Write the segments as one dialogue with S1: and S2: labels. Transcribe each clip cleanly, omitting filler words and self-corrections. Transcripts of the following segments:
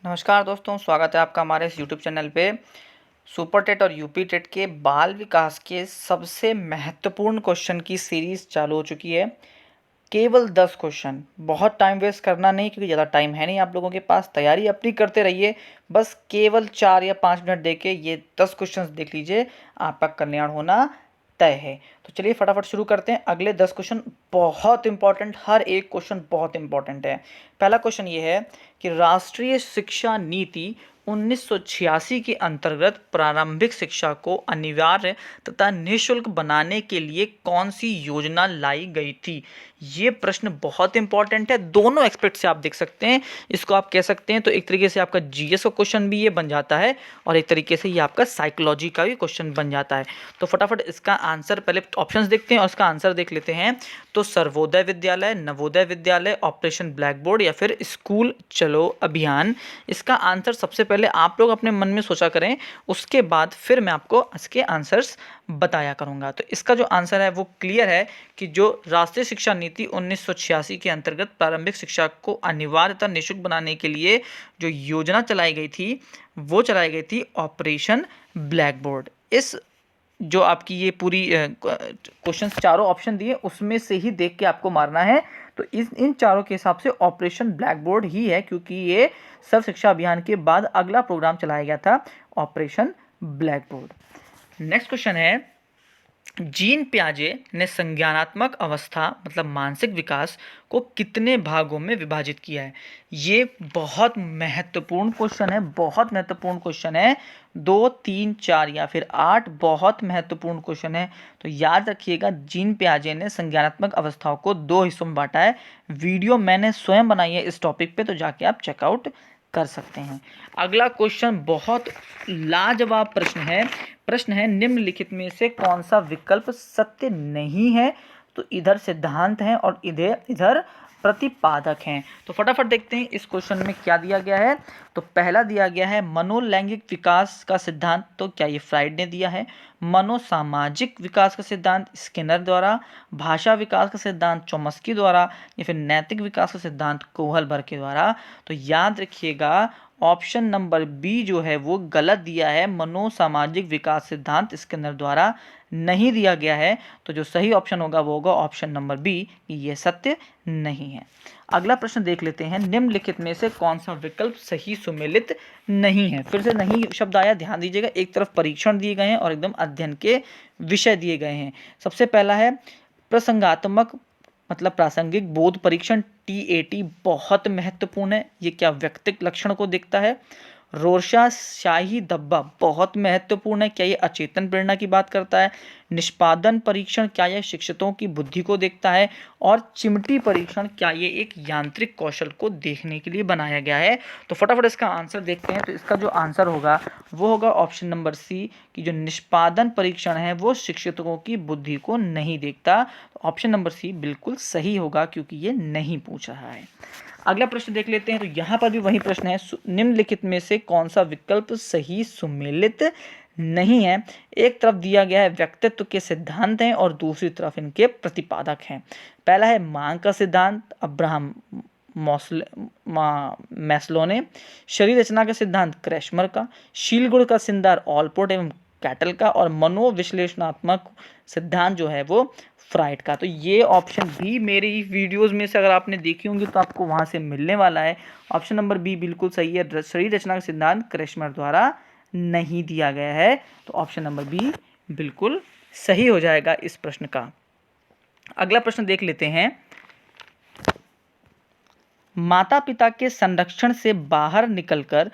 S1: नमस्कार दोस्तों, स्वागत है आपका हमारे इस यूट्यूब चैनल पे। सुपर टेट और यूपी टेट के बाल विकास के सबसे महत्वपूर्ण क्वेश्चन की सीरीज़ चालू हो चुकी है। केवल 10 क्वेश्चन, बहुत टाइम वेस्ट करना नहीं क्योंकि ज़्यादा टाइम है नहीं आप लोगों के पास। तैयारी अपनी करते रहिए, बस केवल 4 या 5 मिनट दे के ये 10 क्वेश्चन देख लीजिए, आपका कल्याण होना तय है। तो चलिए फटाफट शुरू करते हैं। अगले 10 क्वेश्चन बहुत इंपॉर्टेंट, हर एक क्वेश्चन बहुत इंपॉर्टेंट है। पहला क्वेश्चन ये है कि राष्ट्रीय शिक्षा नीति 1986 के अंतर्गत प्रारंभिक शिक्षा को अनिवार्य तथा निःशुल्क बनाने के लिए कौन सी योजना लाई गई थी। ये प्रश्न बहुत इंपॉर्टेंट है, दोनों एस्पेक्ट से आप देख सकते हैं। इसको आप कह सकते हैं तो एक तरीके से आपका जीएस का क्वेश्चन भी ये बन जाता है और एक तरीके से ये आपका साइकोलॉजी का भी क्वेश्चन बन जाता है। तो फटाफट इसका आंसर, पहले ऑप्शंस देखते हैं और इसका आंसर देख लेते हैं। तो Sarvodaya Vidyalaya, Navodaya Vidyalaya, operation black board या फिर स्कूल चलो अभियान। इसका आंसर सबसे पहले आप लोग अपने मन में सोचा करें, उसके बाद फिर मैं आपको इसके आंसर्स बताया करूंगा। तो इसका जो आंसर है वो क्लियर है कि जो राष्ट्रीय शिक्षा नीति 1986 के अंतर्गत प्रारंभिक शिक्षा को अनिवार्य तथा निःशुल्क बनाने के लिए जो योजना चलाई गई थी वो चलाई गई थी ऑपरेशन ब्लैक बोर्ड। इस जो आपकी ये पूरी क्वेश्चन चारों ऑप्शन दिए उसमें से ही देख के आपको मारना है। तो इन चारों के हिसाब से ऑपरेशन ब्लैक बोर्ड ही है, क्योंकि ये सर्व शिक्षा अभियान के बाद अगला प्रोग्राम चलाया गया था, operation black board. Next question है, जीन पियाजे ने संज्ञानात्मक अवस्था मतलब मानसिक विकास को कितने भागों में विभाजित किया है। ये बहुत महत्वपूर्ण क्वेश्चन है, बहुत महत्वपूर्ण क्वेश्चन है। 2, 3, 4 या फिर 8 बहुत महत्वपूर्ण क्वेश्चन है। तो याद रखिएगा, जीन पियाजे ने संज्ञानात्मक अवस्थाओं को 2 हिस्सों में बांटा है। वीडियो मैंने स्वयं बनाई है इस टॉपिक पे, तो जाके आप चेकआउट कर सकते हैं। अगला क्वेश्चन बहुत लाजवाब प्रश्न है, निम्नलिखित में से कौन सा विकल्प सत्य नहीं है। तो इधर सिद्धांत है और इधर प्रतिपादक हैं। तो फटाफट देखते हैं इस क्वेश्चन में क्या दिया गया है। तो पहला दिया गया है मनोलैंगिक विकास का सिद्धांत, तो क्या ये फ्राइड ने दिया है। मनोसामाजिक विकास का सिद्धांत स्किनर द्वारा, भाषा विकास का सिद्धांत चॉम्स्की द्वारा या फिर नैतिक विकास का सिद्धांत कोहलबर्ग के द्वारा। तो याद रखिएगा, ऑप्शन नंबर बी जो है वो गलत दिया है, मनोसामाजिक विकास सिद्धांत स्किनर द्वारा नहीं दिया गया है। तो जो सही ऑप्शन होगा वो होगा ऑप्शन नंबर बी, ये सत्य नहीं है। अगला प्रश्न देख लेते हैं, निम्नलिखित में से कौन सा विकल्प सही सुमेलित नहीं है। फिर से नहीं शब्द आया, ध्यान दीजिएगा। एक तरफ परीक्षण दिए गए हैं और एकदम अध्ययन के विषय दिए गए हैं। सबसे पहला है प्रसंगात्मक मतलब प्रासंगिक बोध परीक्षण, TAT बहुत महत्वपूर्ण है। ये क्या व्यक्तिक लक्षण को देखता है। रोरशा शाही धब्बा बहुत महत्वपूर्ण है, क्या ये अचेतन प्रेरणा की बात करता है। निष्पादन परीक्षण, क्या यह शिक्षकों की बुद्धि को देखता है। और चिमटी परीक्षण, क्या ये एक यांत्रिक कौशल को देखने के लिए बनाया गया है। तो फटाफट इसका आंसर देखते हैं। तो इसका जो आंसर होगा वो होगा ऑप्शन नंबर सी, कि जो निष्पादन परीक्षण है वो शिक्षकों की बुद्धि को नहीं देखता। ऑप्शन नंबर सी बिल्कुल सही होगा, क्योंकि ये नहीं पूछ रहा है। अगला प्रश्न देख लेते हैं। तो यहाँ पर भी वही प्रश्न है, निम्नलिखित में से कौन सा विकल्प सही सुमेलित नहीं है। एक तरफ दिया गया है व्यक्तित्व के सिद्धांत हैं और दूसरी तरफ इनके प्रतिपादक हैं। पहला है मांग का सिद्धांत, अब्राहम मैस्लो ने। शरीर रचना का सिद्धांत क्रैशमर का। शील गुण का सिद्धांत ऑलपोर्ट एवं कैटल का। और मनोविश्लेषणात्मक सिद्धांत जो है वो फ्राइड का। तो ये ऑप्शन भी मेरी वीडियोस में से अगर आपने देखी होंगी तो आपको वहां से मिलने वाला है। ऑप्शन नंबर बी बिल्कुल सही है, शरीर रचना का सिद्धांत क्रैशमर द्वारा नहीं दिया गया है। तो ऑप्शन नंबर बी बिल्कुल सही हो जाएगा इस प्रश्न का। अगला प्रश्न देख लेते हैं, माता पिता के संरक्षण से बाहर निकलकर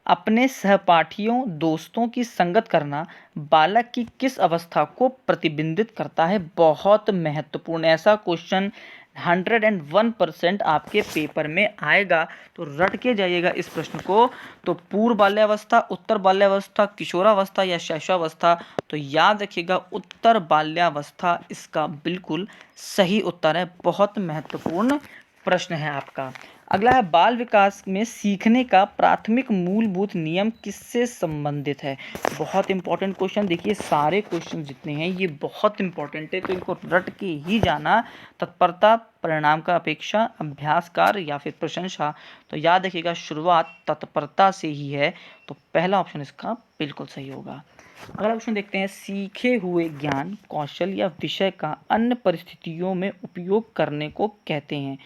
S1: अपने सहपाठियों दोस्तों की संगत करना बालक की किस अवस्था को प्रतिबिंबित करता है। बहुत महत्वपूर्ण, ऐसा क्वेश्चन 101% आपके पेपर में आएगा, तो रट के जाइएगा इस प्रश्न को। तो पूर्व बाल्यावस्था, उत्तर बाल्यावस्था, किशोरावस्था या शैशवावस्था। तो याद रखिएगा उत्तर बाल्यावस्था इसका बिल्कुल सही उत्तर है। बहुत महत्वपूर्ण प्रश्न है आपका। अगला है बाल विकास में सीखने का प्राथमिक मूलभूत नियम किससे संबंधित है। बहुत इंपॉर्टेंट क्वेश्चन। देखिए सारे क्वेश्चन जितने हैं ये बहुत इंपॉर्टेंट है, तो इनको रट के ही जाना। तत्परता, परिणाम का अपेक्षा, अभ्यास कार्य या फिर प्रशंसा। तो याद रखिएगा शुरुआत तत्परता से ही है, तो पहला ऑप्शन इसका बिल्कुल सही होगा। अगला क्वेश्चन देखते हैं, सीखे हुए ज्ञान, कौशल या विषय का अन्य परिस्थितियों में उपयोग करने को कहते हैं।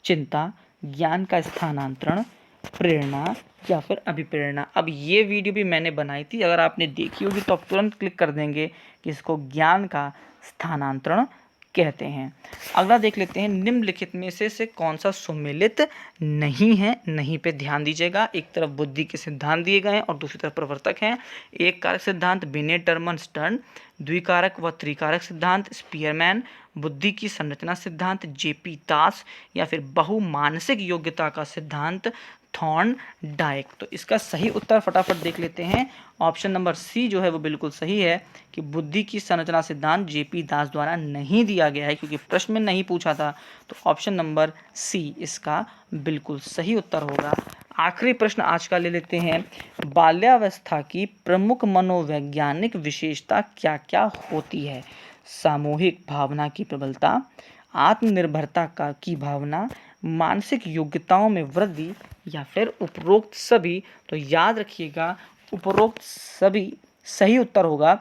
S1: चिंता, ज्ञान का स्थानांतरण, प्रेरणा या फिर अभिप्रेरणा। अब ये वीडियो भी मैंने बनाई थी, अगर आपने देखी होगी तो आप तुरंत क्लिक कर देंगे कि इसको ज्ञान का स्थानांतरण कहते हैं। अगला देख लेते हैं, निम्नलिखित में से कौन सा सुमेलित नहीं है। नहीं पे ध्यान दीजिएगा। एक तरफ बुद्धि के सिद्धांत दिए गए हैं और दूसरी तरफ प्रवर्तक हैं। एक कारक सिद्धांत बिनेट टर्मन स्टर्न, द्विकारक व त्रिकारक सिद्धांत स्पीयरमैन, बुद्धि की संरचना सिद्धांत जेपी दास या फिर बहुमानसिक योग्यता का सिद्धांत थॉर्न डाइक। तो इसका सही उत्तर फटाफट देख लेते हैं। ऑप्शन नंबर सी जो है वो बिल्कुल सही है कि बुद्धि की संरचना सिद्धांत जेपी दास द्वारा नहीं दिया गया है, क्योंकि प्रश्न में नहीं पूछा था। तो ऑप्शन नंबर सी इसका बिल्कुल सही उत्तर होगा। आखिरी प्रश्न आज का ले लेते हैं, बाल्यावस्था की प्रमुख मनोवैज्ञानिक विशेषता क्या क्या होती है। सामूहिक भावना की प्रबलता, आत्मनिर्भरता का की भावना, मानसिक योग्यताओं में वृद्धि या फिर उपरोक्त सभी। तो याद रखिएगा उपरोक्त सभी सही उत्तर होगा।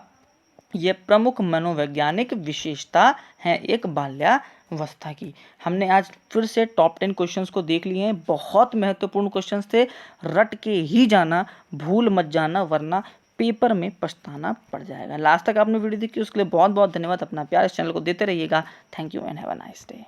S1: ये प्रमुख मनोवैज्ञानिक विशेषता है एक बाल्यावस्था की। हमने आज फिर से टॉप 10 क्वेश्चंस को देख लिए हैं। बहुत महत्वपूर्ण क्वेश्चंस थे, रट के ही जाना, भूल मत जाना वरना पेपर में पछताना पड़ जाएगा। लास्ट तक आपने वीडियो देखी उसके लिए बहुत बहुत धन्यवाद। अपना प्यार इस चैनल को देते रहिएगा। Thank you and have a nice day.